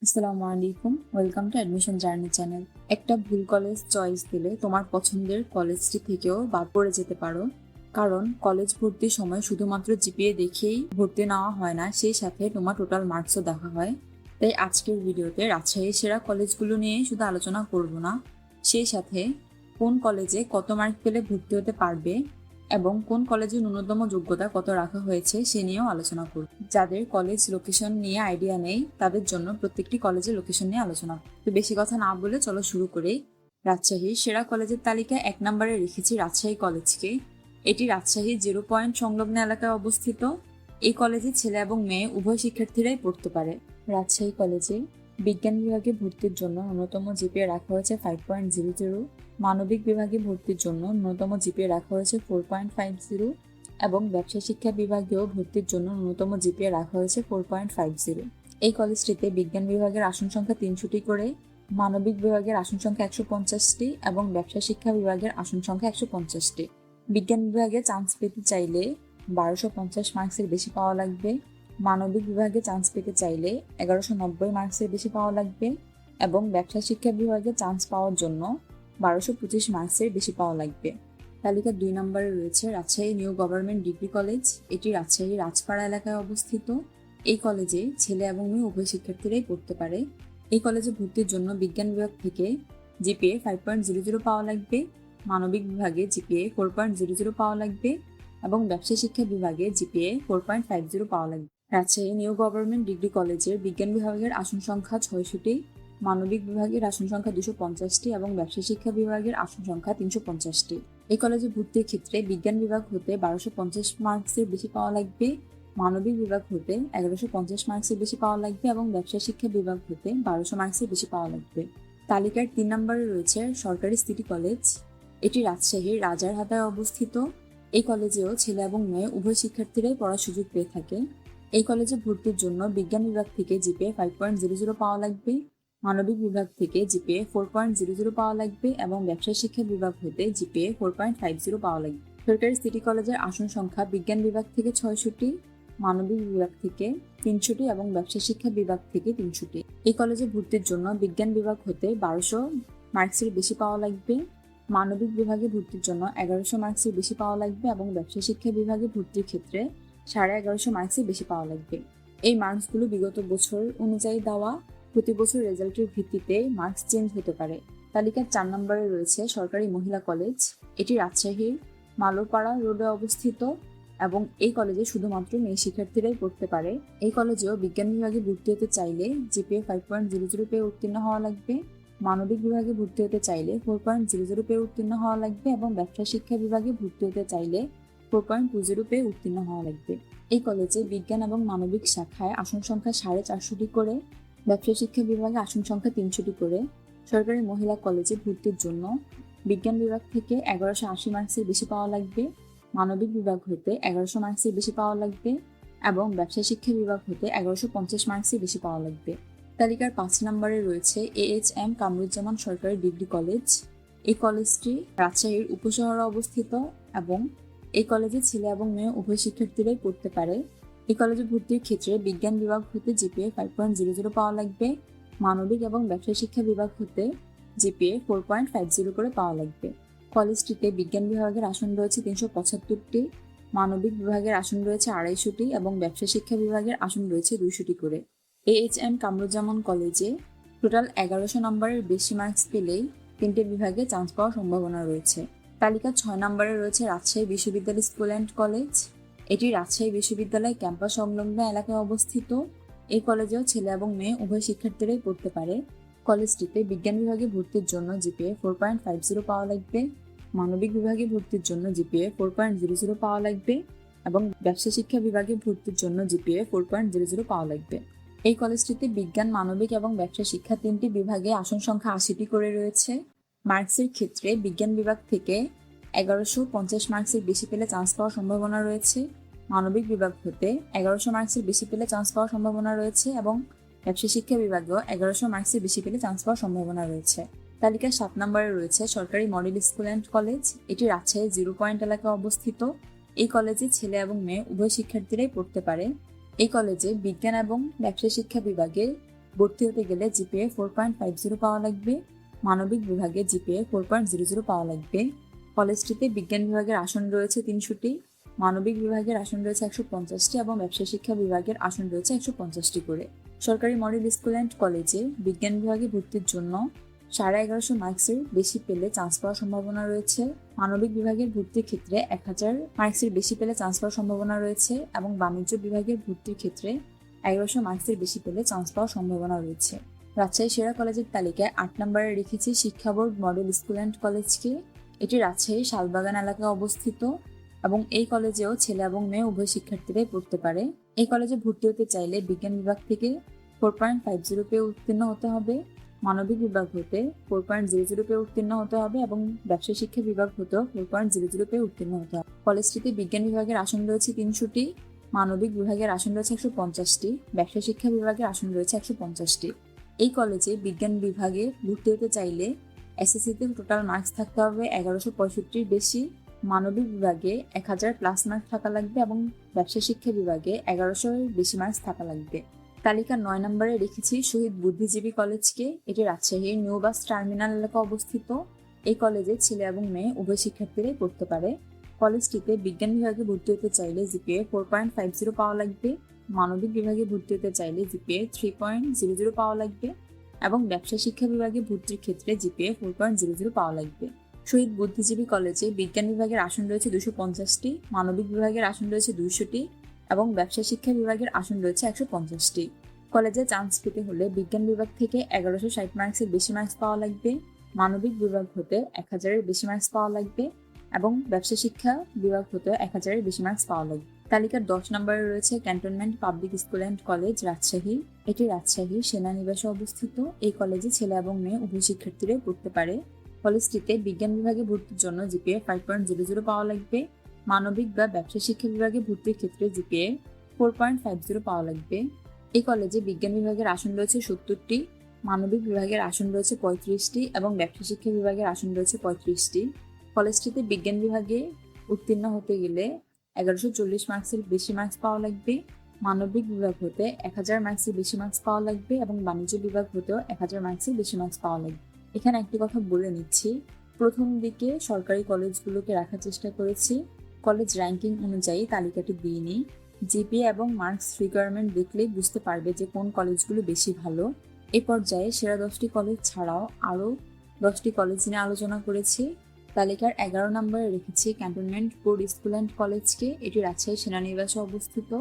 আসসালামু আলাইকুম, welcome to admission journey channel. একটা ভুল কলেজ চয়েস দিলে তোমার পছন্দের কলেজটি থেকেও বাদ পড়ে যেতে পারো। কারণ কলেজ ভর্তির সময় শুধুমাত্র জিপিএ দেখেই ভর্তি নেওয়া হয় না, সেই সাথে তোমার টোটাল মার্কসও দেখা হয়। তাই আজকের ভিডিওতে রাজশাহীর সেরা কলেজগুলো নিয়ে শুধু আলোচনা করব না, সেই সাথে কোন কলেজে কত মার্ক পেলে ভর্তি হতে পারবে এবং কোন কলেজের ন্যূনতম যোগ্যতা কত রাখা হয়েছে সে নিয়েও আলোচনা করব। যাদের কলেজ লোকেশন নিয়ে আইডিয়া নেই তাদের জন্য প্রত্যেকটি কলেজের লোকেশন নিয়ে আলোচনা। তো বেশি কথা না বলে চলো শুরু করি। রাজশাহীর সেরা কলেজের তালিকায় 1 নম্বরে রেখেছি রাজশাহী কলেজকে। এটি রাজশাহী 0 পয়েন্ট সংলগ্ন এলাকায় অবস্থিত। এই কলেজে ছেলে এবং মেয়ে উভয় শিক্ষার্থীরাই পড়তে পারে। রাজশাহী কলেজে বিজ্ঞান বিভাগে ভর্তির জন্য ন্যূনতম জিপিএ রাখা হয়েছে 5.00, মানবিক বিভাগে ভর্তির জন্য ন্যূনতম জিপিএ রাখা হয়েছে 4.50 এবং ব্যবসা শিক্ষা বিভাগেও ভর্তির জন্য ন্যূনতম জিপিএ রাখা হয়েছে 4.50। এই কলেজটিতে বিজ্ঞান বিভাগের আসন সংখ্যা 300টি করে, মানবিক বিভাগের আসন সংখ্যা 150টি এবং ব্যবসা শিক্ষা বিভাগের আসন সংখ্যা 150টি। বিজ্ঞান বিভাগে চান্স পেতে চাইলে 1250 মার্কসের বেশি পাওয়া লাগবে, মানবিক বিভাগে চান্স পেতে চাইলে 1190 মার্কসের বেশি পাওয়া লাগবে এবং ব্যবসা শিক্ষা বিভাগে চান্স পাওয়ার জন্য 1225 মার্কসের বেশি পাওয়া লাগবে। তালিকার 2 নম্বরে রয়েছে Rajshahi new government degree college. এটি রাজশাহী রাজপাড়া এলাকায় অবস্থিত। এই কলেজে ছেলে এবং মেয়ে উভয় শিক্ষার্থীরাই পড়তে পারে। এই কলেজে ভর্তির জন্য বিজ্ঞান বিভাগ থেকে জিপিএ 5.00 পাওয়া লাগবে, মানবিক বিভাগে জিপিএ 4.00 পাওয়া লাগবে এবং ব্যবসা শিক্ষা বিভাগে জিপিএ 4.50 পাওয়া লাগবে। রাজশাহী নিউ গভর্নমেন্ট ডিগ্রি কলেজের বিজ্ঞান বিভাগের আসন সংখ্যা 600টি, মানবিক বিভাগের আসন সংখ্যা 250টি এবং ব্যবসা শিক্ষা বিভাগের আসন সংখ্যা 350টি। এই কলেজে ভর্তির ক্ষেত্রে বিজ্ঞান বিভাগ হতে 1250 মার্কসের বেশি পাওয়া লাগবে, মানবিক বিভাগ হতে 1150 মার্কসের বেশি পাওয়া লাগবে এবং ব্যবসা শিক্ষা বিভাগ হতে 1200 মার্কসের বেশি পাওয়া লাগবে। তালিকার 3 নম্বরে রয়েছে সরকারি সিটি কলেজ। এটি রাজশাহীর রাজারহাটায় অবস্থিত। এই কলেজেও ছেলে এবং মেয়ে উভয় শিক্ষার্থীরাই পড়ার সুযোগ পেয়ে থাকে। এই কলেজে ভর্তির জন্য বিজ্ঞান বিভাগ থেকে জিপিএ 5.00 পাওয়া লাগবে, মানবিক বিভাগ থেকে জিপিএ 4.00 পাওয়া লাগবে এবং ব্যবসা শিক্ষা বিভাগ হতে জিপিএ 4.50 পাওয়া লাগবে। সরকারি সিটি কলেজের আসন সংখ্যা বিজ্ঞান বিভাগ থেকে 600টি, মানবিক বিভাগ থেকে 300টি এবং ব্যবসা শিক্ষা বিভাগ থেকে 300টি। এই কলেজে ভর্তির জন্য বিজ্ঞান বিভাগ হতে 1200 মার্কসের বেশি পাওয়া লাগবে, মানবিক বিভাগে ভর্তির জন্য 1100 মার্কসের বেশি পাওয়া লাগবে এবং ব্যবসা শিক্ষা বিভাগে ভর্তির ক্ষেত্রে 1150 মার্কসের বেশি পাওয়া লাগবে। এই মার্কসগুলো বিগত বছর অনুযায়ী দেওয়া, প্রতি বছর রেজাল্টের ভিত্তিতে মার্কস চেঞ্জ হতে পারে। তালিকার 4 নম্বরে রয়েছে সরকারি মহিলা কলেজ। এটি রাজশাহীর মালোপাড়া রোডে অবস্থিত এবং এই কলেজে শুধুমাত্র মেয়ে শিক্ষার্থীরাই পড়তে পারে। এই কলেজেও বিজ্ঞান বিভাগে ভর্তি হতে চাইলে জিপিএ 5.00 পেয়ে উত্তীর্ণ হওয়া লাগবে, মানবিক বিভাগে ভর্তি হতে চাইলে 4.00 পেয়ে উত্তীর্ণ হওয়া লাগবে এবং ব্যবসা শিক্ষা বিভাগে ভর্তি হতে চাইলে 4.20 পেয়ে উত্তীর্ণ হওয়া লাগবে। এই কলেজে বিজ্ঞান এবং মানবিক শাখায় আসন সংখ্যা 450টি করে, ব্যবসা শিক্ষা বিভাগে আসন সংখ্যা 300টি করে। সরকারি মহিলা কলেজে ভর্তির জন্য বিজ্ঞান বিভাগ থেকে 1180 মার্কসের বেশি পাওয়া লাগবে, মানবিক বিভাগ হতে 1100 মার্কসের বেশি পাওয়া লাগবে এবং ব্যবসা শিক্ষা বিভাগ হতে 1150 মার্কসের বেশি পাওয়া লাগবে। তালিকার 5 নম্বরে রয়েছে AHM কামরুজ্জামান সরকারি ডিগ্রি কলেজ। এই কলেজটি রাজশাহীর উপশহরে অবস্থিত এবং এই কলেজে ছেলে এবং মেয়ে উভয় শিক্ষার্থীরাই পড়তে পারে। এই কলেজে ভর্তির ক্ষেত্রে বিজ্ঞান বিভাগ হতে জিপিএ 5.00 পাওয়া লাগবে, মানবিক এবং ব্যবসা শিক্ষা বিভাগ হতে জিপিএ 4.50 করে পাওয়া লাগবে। কলেজটিতে বিজ্ঞান বিভাগের আসন রয়েছে 375টি, মানবিক বিভাগের আসন রয়েছে 250টি এবং ব্যবসা শিক্ষা বিভাগের আসন রয়েছে 200টি করে। AHM কামরুজ্জামান কলেজে টোটাল 1100 নম্বরের বেশি মার্কস পেলেই 3টে বিভাগে চান্স পাওয়ার সম্ভাবনা রয়েছে। তালিকা 6 নম্বরে রয়েছে রাজশাহী বিশ্ববিদ্যালয় স্কুল অ্যান্ড কলেজ। এটি রাজশাহী বিশ্ববিদ্যালয় ক্যাম্পাস সংলগ্ন এলাকায় অবস্থিত। এই কলেজেও ছেলে এবং মেয়ে উভয় শিক্ষার্থীরাই পড়তে পারে। কলেজটিতে বিজ্ঞান বিভাগে ভর্তির জন্য জিপিএ 4.50 পাওয়া লাগবে, মানবিক বিভাগে ভর্তির জন্য জিপিএ 4.00 পাওয়া লাগবে এবং ব্যবসা শিক্ষা বিভাগে ভর্তির জন্য জিপিএ 4.00 পাওয়া লাগবে। এই কলেজটিতে বিজ্ঞান, মানবিক এবং ব্যবসা শিক্ষা 3টি বিভাগে আসন সংখ্যা 80টি করে রয়েছে। মার্কসের ক্ষেত্রে বিজ্ঞান বিভাগ থেকে 1150 মার্কসের বেশি পেলে চান্স পাওয়ার সম্ভাবনা রয়েছে, মানবিক বিভাগ হতে 1100 মার্কসের বেশি পেলে চান্স পাওয়ার সম্ভাবনা রয়েছে এবং ব্যবসা শিক্ষা বিভাগেও 1100 মার্কসের বেশি পেলে চান্স পাওয়ার সম্ভাবনা রয়েছে। তালিকায় 7 নম্বরে রয়েছে সরকারি মডেল স্কুল অ্যান্ড কলেজ। এটি রাজশাহী 0 পয়েন্ট এলাকায় অবস্থিত। এই কলেজে ছেলে এবং মেয়ে উভয় শিক্ষার্থীরাই পড়তে পারে। এই কলেজে বিজ্ঞান এবং ব্যবসা শিক্ষা বিভাগে ভর্তি হতে গেলে জিপিএ 4.50 পাওয়া লাগবে। মানবিক বিভাগে জিপিএ 4.00 পাওয়া লাগবে। কলেজটিতে বিজ্ঞান বিভাগের আসন রয়েছে 300টি, মানবিক বিভাগের আসন রয়েছে 150টি এবং ব্যবসায় শিক্ষা বিভাগের আসন রয়েছে 150টি করে। সরকারি মডেল স্কুল অ্যান্ড কলেজে বিজ্ঞান বিভাগে ভর্তির জন্য 1150 মার্কসের বেশি পেলে চান্স পাওয়ার সম্ভাবনা রয়েছে। মানবিক বিভাগের ভর্তির ক্ষেত্রে 1000 মার্কসের বেশি পেলে চান্স পাওয়ার সম্ভাবনা রয়েছে এবং বাণিজ্য বিভাগের ভর্তির ক্ষেত্রে 1100 মার্কসের বেশি পেলে চান্স পাওয়ার সম্ভাবনা রয়েছে। রাজশাহী সেরা কলেজের তালিকায় 8 নম্বরে রেখেছি শিক্ষা বোর্ড মডেল স্কুল অ্যান্ড কলেজকে। এটি রাজশাহী শালবাগান এলাকায় অবস্থিত এবং এই কলেজেও ছেলে এবং মেয়ে উভয় শিক্ষার্থীরাই পড়তে পারে। এই কলেজে ভর্তি হতে চাইলে বিজ্ঞান বিভাগ থেকে 4.50 পেয়ে উত্তীর্ণ হতে হবে, মানবিক বিভাগ হতে 4.00 পেয়ে উত্তীর্ণ হতে হবে এবং ব্যবসায় শিক্ষা বিভাগ হতেও 4.00 পেয়ে উত্তীর্ণ হতে হবে। কলেজটিতে বিজ্ঞান বিভাগের আসন রয়েছে 300টি, মানবিক বিভাগের আসন রয়েছে 150টি, ব্যবসায় শিক্ষা বিভাগের আসন রয়েছে 150টি। এই কলেজে বিজ্ঞান বিভাগে ভর্তি হতে চাইলে এসএসসিতে টোটাল মার্কস থাকতে হবে 1165-র বেশি, মানবিক বিভাগে 1000 প্লাস মার্কস থাকা লাগবে এবং ব্যবসায় শিক্ষা বিভাগে 1100-এর বেশি মার্কস থাকা লাগবে। তালিকার 9 নম্বরে রেখেছি শহীদ বুদ্ধিজীবী কলেজকে। এটি রাজশাহীর নিউ বাস টার্মিনাল এলাকা অবস্থিত। এই কলেজে ছেলে এবং মেয়ে উভয় শিক্ষার্থীরাই পড়তে পারে। কলেজটিতে বিজ্ঞান বিভাগে ভর্তি হতে চাইলে জিপিএ 4.50 পাওয়া লাগবে, মানবিক বিভাগে ভর্তি হতে চাইলে জিপিএ 3.00 পাওয়া লাগবে এবং ব্যবসা শিক্ষা বিভাগে ভর্তির ক্ষেত্রে জিপিএ 4.00 পাওয়া লাগবে। শহীদ বুদ্ধিজীবী কলেজে বিজ্ঞান বিভাগের আসন রয়েছে 250টি, মানবিক বিভাগের আসন রয়েছে 200টি এবং ব্যবসা শিক্ষা বিভাগের আসন রয়েছে 150টি। কলেজে চান্স পেতে হলে বিজ্ঞান বিভাগ থেকে 1160 মার্কসের বেশি মার্কস পাওয়া লাগবে, মানবিক বিভাগ হতে 1000-এর বেশি মার্কস পাওয়া লাগবে এবং ব্যবসা শিক্ষা বিভাগ হতে 1000-এর বেশি মার্কস পাওয়া লাগবে। তালিকার 10 নম্বরে রয়েছে cantonment public school and college Rajshahi. এটি রাজশাহী সেনানিবাসে অবস্থিত। এই কলেজে ছেলে এবং মেয়ে উভয় শিক্ষার্থীরাই পড়তে পারে। কলেজটিতে বিজ্ঞান বিভাগে ভর্তির জন্য জিপিএ 5.00 পাওয়া লাগবে, মানবিক বা ব্যবসা শিক্ষা বিভাগে ভর্তির ক্ষেত্রে জিপিএ 4.50 পাওয়া লাগবে। এই কলেজে বিজ্ঞান বিভাগের আসন রয়েছে 70টি, মানবিক বিভাগের আসন রয়েছে 35টি এবং ব্যবসা শিক্ষা বিভাগের আসন রয়েছে 35টি। কলেজটিতে বিজ্ঞান বিভাগে উত্তীর্ণ হতে গেলে 1140 মার্কসের বেশি মার্কস পাওয়া লাগবে, মানবিক বিভাগ হতে 1000 মার্কসের বেশি মার্কস পাওয়া লাগবে এবং বাণিজ্য বিভাগ হতেও 1000 মার্কসের বেশি মার্কস পাওয়া লাগবে। এখানে একটি কথা বলে নিচ্ছি, প্রথম দিকে সরকারি কলেজগুলোকে রাখার চেষ্টা করেছি, কলেজ র্যাঙ্কিং অনুযায়ী তালিকাটি দিইনি। জিপিএ এবং মার্কস রিকোয়ারমেন্ট দেখলেই বুঝতে পারবে যে কোন কলেজগুলো বেশি ভালো। এই পর্যায়ে সেরা 10টি কলেজ ছাড়াও আরও 10টি কলেজ নিয়ে আলোচনা করেছি। তালিকার 11 নম্বরে রেখেছি ক্যান্টনমেন্ট বোর্ড স্কুল অ্যান্ড কলেজকে। এটি রাজশাহী সেনানিবাসে অবস্থিত।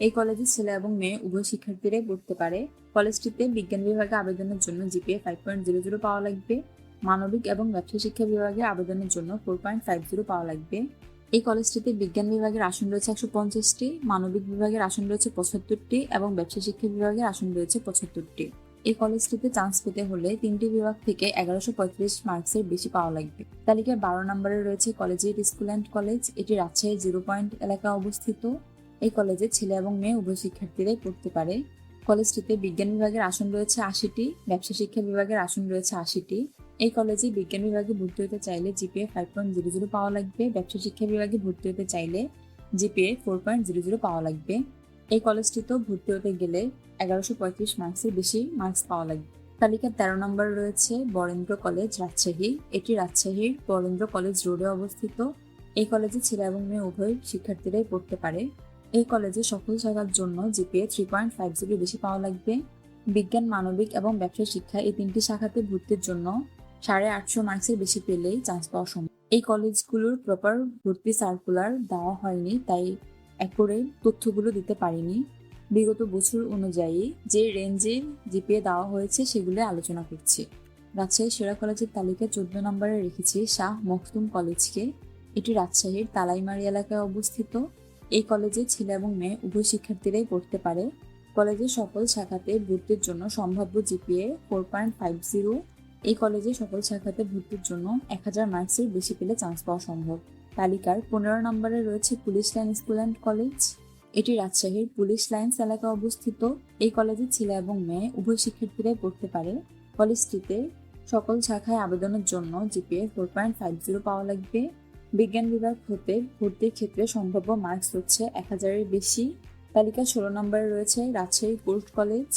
এই কলেজে ছেলে এবং মেয়ে উভয় শিক্ষার্থীরাই পড়তে পারে। কলেজটিতে বিজ্ঞান বিভাগে আবেদনের জন্য জিপিএ 5.00 পাওয়া লাগবে, মানবিক এবং ব্যবসা শিক্ষা বিভাগে আবেদনের জন্য 4.50 পাওয়া লাগবে। এই কলেজটিতে বিজ্ঞান বিভাগের আসন রয়েছে 150টি, মানবিক বিভাগের আসন রয়েছে 75টি এবং ব্যবসা শিক্ষা বিভাগের আসন রয়েছে 75টি। এই কলেজটিতে চান্স পেতে হলে 3টি বিভাগ থেকে 1135 মার্কসের বেশি পাওয়া লাগবে। তালিকার 12 নম্বরে রয়েছে কলেজিয়েট স্কুল অ্যান্ড কলেজ। এটি রাজশাহী 0 পয়েন্ট এলাকায় অবস্থিত। এই কলেজে ছেলে এবং মেয়ে উভয় শিক্ষার্থীরাই পড়তে পারে। কলেজটিতে বিজ্ঞান বিভাগের আসন রয়েছে 80টি, ব্যবসা শিক্ষা বিভাগের আসন রয়েছে 80টি। এই কলেজে বিজ্ঞান বিভাগে ভর্তি হতে চাইলে জিপিএ 5.00 পাওয়া লাগবে, ব্যবসা শিক্ষা বিভাগে ভর্তি হতে চাইলে জিপিএ 4.00 পাওয়া লাগবে। এই কলেজটিতেও ভর্তি হতে গেলে 1135 মার্কসের বেশি মার্কস পাওয়া লাগবে। তালিকার 13 নম্বরে রয়েছে বরেন্দ্র কলেজ রাজশাহী। এটি রাজশাহীর বরেন্দ্র কলেজ রোডে অবস্থিত। এই কলেজে ছেলে এবং মেয়ে উভয় শিক্ষার্থীরাই পড়তে পারে। এই কলেজে সকল শাখার জন্য জিপিএ 3.50 বেশি পাওয়া লাগবে। বিজ্ঞান, মানবিক এবং ব্যবসা শিক্ষা এই 3টি শাখাতে ভর্তির জন্য 850 মার্কসের বেশি পেলেই চান্স পাওয়া সম্ভব। এই কলেজগুলোর প্রপার ভর্তি সার্কুলার দেওয়া হয়নি, তাই অ্যাকুরেট তথ্যগুলো দিতে পারিনি। বিগত বছর অনুযায়ী যে রেঞ্জে জিপিএ দেওয়া হয়েছে সেগুলো আলোচনা করছি। রাজশাহী সেরা কলেজের তালিকায় 14 নম্বরে রেখেছি শাহ মখদুম কলেজকে। এটি রাজশাহীর তালাইমারি এলাকায় অবস্থিত। এই কলেজে ছেলে এবং মেয়ে উভয় শিক্ষার্থীরাই পড়তে পারে। কলেজের সকল শাখাতে ভর্তির জন্য সম্ভাব্য জিপিএ 4.50। এই কলেজে সকল শাখাতে ভর্তির জন্য 1000 মার্কসের বেশি পেলে চান্স পাওয়া সম্ভব। তালিকার 15 নম্বরে রয়েছে police line school and college. এটি রাজশাহীর পুলিশ লাইন্স এলাকায় অবস্থিত। এই কলেজে ছেলে এবং মেয়ে উভয় শিক্ষার্থীরাই পড়তে পারে। কলেজটিতে সকল শাখায় আবেদনের জন্য জিপিএ 4.50 পাওয়া লাগবে। বিজ্ঞান বিভাগ হতে ভর্তির ক্ষেত্রে সম্ভাব্য মার্কস হচ্ছে 1000-এর বেশি। তালিকা 16 নম্বরে রয়েছে রাজশাহী কোর্ট কলেজ।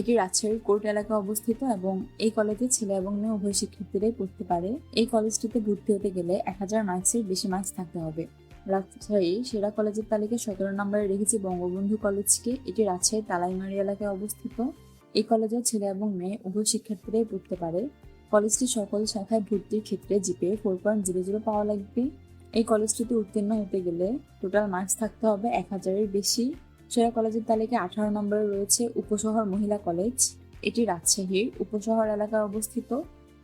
এটি রাজশাহীর কোর্ট এলাকায় অবস্থিত এবং এই কলেজে ছেলে এবং মেয়ে উভয় শিক্ষার্থীরাই পড়তে পারে। এই কলেজটিতে ভর্তি হতে গেলে 1000 মার্কসের বেশি মার্কস থাকতে হবে। রাজশাহী সেরা কলেজের তালিকায় 17 নম্বরে রেখেছে বঙ্গবন্ধু কলেজকে। এটি রাজশাহীর তালাইমারি এলাকায় অবস্থিত। এই কলেজে ছেলে এবং মেয়ে উভয় শিক্ষার্থীরাই পড়তে পারে। কলেজটি সকল শাখায় ভর্তির ক্ষেত্রে জিপিএ 4.00 পাওয়া লাগবে। এই কলেজটিতে উত্তীর্ণ হতে গেলে টোটাল মার্কস থাকতে হবে 1000-এর বেশি। সেরা কলেজের তালিকায় 18 নম্বরে রয়েছে উপশহর মহিলা কলেজ। এটি রাজশাহীর উপশহর এলাকায় অবস্থিত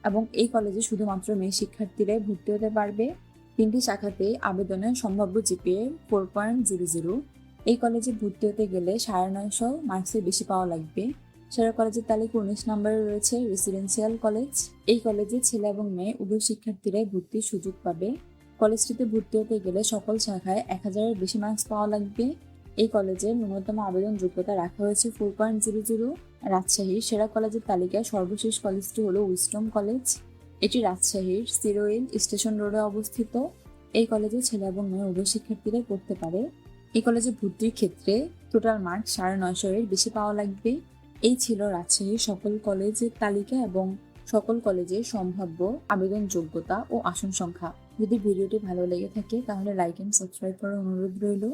এবং এই কলেজে শুধুমাত্র মেয়ে শিক্ষার্থীরাই ভর্তি হতে পারবে। 3টি শাখাতে আবেদনের সম্ভাব্য জিপিএ 4.00। এই কলেজে ভর্তি হতে গেলে 950 মার্কসের বেশি পাওয়া লাগবে। সেরা কলেজের তালিকা 19 নম্বরে রয়েছে রেসিডেন্সিয়াল কলেজ। এই কলেজে ছেলে এবং মেয়ে উভয় শিক্ষার্থীরাই ভর্তির সুযোগ পাবে। কলেজটিতে ভর্তি হতে গেলে সকল শাখায় 1000-এর বেশি মার্কস পাওয়া লাগবে। এই কলেজের ন্যূনতম আবেদন যোগ্যতা রাখা হয়েছে 4.00। রাজশাহীর সেরা কলেজের তালিকায় সর্বশেষ কলেজটি হলো উইস্টন কলেজ। এটি রাজশাহীর সিরোইল স্টেশন রোডে অবস্থিত। এই কলেজে ছেলে এবং মেয়ে উভয় শিক্ষার্থীরাই পড়তে পারে। এই কলেজে ভর্তির ক্ষেত্রে টোটাল মার্কস 950-এর বেশি পাওয়া লাগবে। এই ছিল রাজশাহীর সকল কলেজের তালিকা এবং সকল কলেজের সম্ভাব্য আবেদন যোগ্যতা ও আসন সংখ্যা। যদি ভিডিওটি ভালো লেগে থাকে তাহলে লাইক এন্ড সাবস্ক্রাইব করার অনুরোধ রইল।